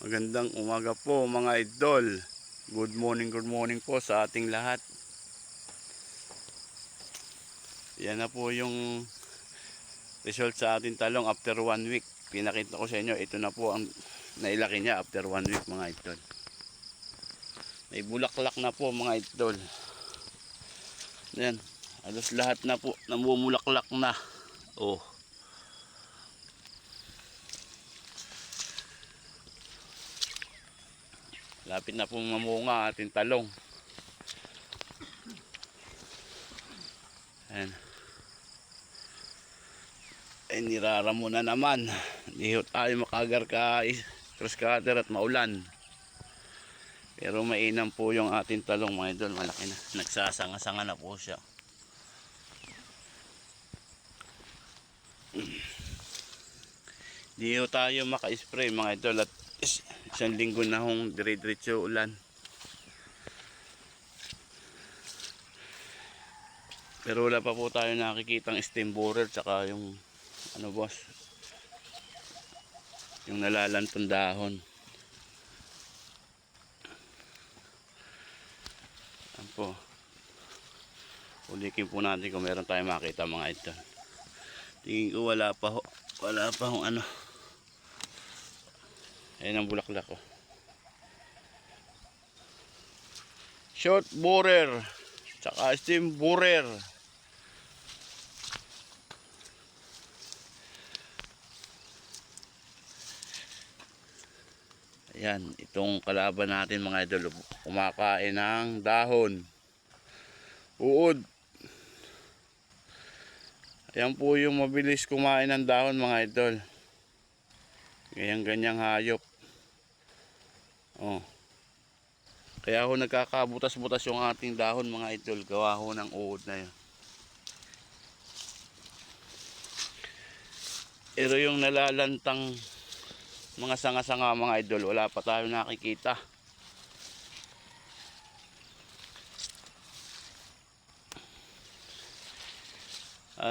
Magandang umaga po mga idol. Good morning po sa ating lahat. Yan na po yung result sa ating talong after 1 week. Pinakita ko sa inyo, ito na po ang nailaki niya after 1 week mga idol. May bulaklak na po mga idol. Yan, halos lahat na po namumulaklak na. Oh. Lapit na pong mamunga ating talong. Ayan. Ay niraramo na naman. Hindi tayo makagar ka cross cutter at maulan. Pero mainam po yung ating talong mga idol. Malaki na. Nagsasanga-sanga na po siya. Hindi tayo maka-spray mga idol. At isang linggo na hong dire-diretso ulan. Pero wala pa po tayo nakikitang stem borer tsaka yung ano boss, yung nalalantong dahon. Yan po. Ulikin po natin kung meron tayong makita mga ito. Tingin ko wala pa hong ano. Ayan ang bulaklak ko. Short borer tsaka stem borer. Ayan, itong kalaban natin mga idol, kumakain ng dahon, uod. Ayan po yung mabilis kumain ng dahon mga idol. Ganyang hayop. Oh. Kaya ho nagkakabutas-butas yung ating dahon mga idol, gawa ho ng uod na yun. Pero yung nalalantang mga sanga-sanga mga idol, wala pa tayo nakikita.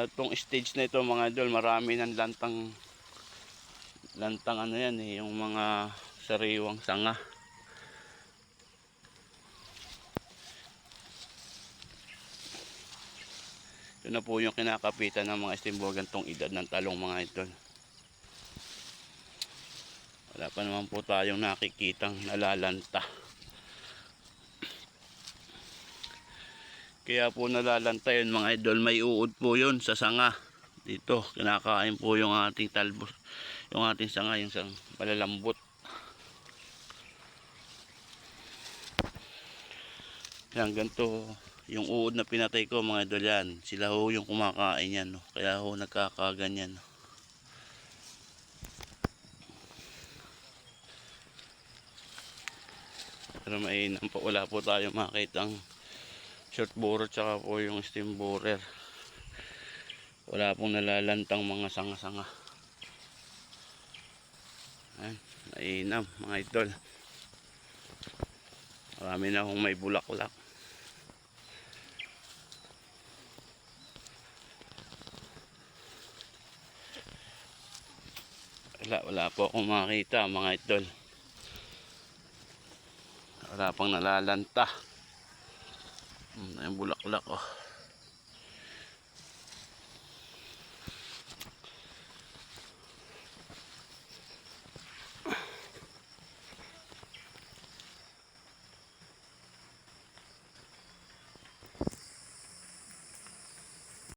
Itong stage na ito mga idol, marami ng lantang ano yan yung mga sariwang sanga. Ito na po yung kinakapitan ng mga stem borer gantong edad ng talong mga idol. Wala pa naman po tayong nakikitang nalalanta. Kaya po nalalanta yun mga idol, may uod po yun sa sanga. Dito, kinakain po yung ating talbos, yung ating sanga, yung palalambot. Yan, ganito yung uod na pinatay ko mga idol yan. Sila ho yung kumakain yan. No? Kaya ho nagkakaganyan. No? Pero mainam po, wala po tayo makitang short borer tsaka po yung stem borer. Wala pong nalalantang mga sanga-sanga. Ayan, mainam mga idol. Marami na akong may bulaklak. Wala po akong makita mga idol. Wala pang nalalanta. Yung bulaklak oh.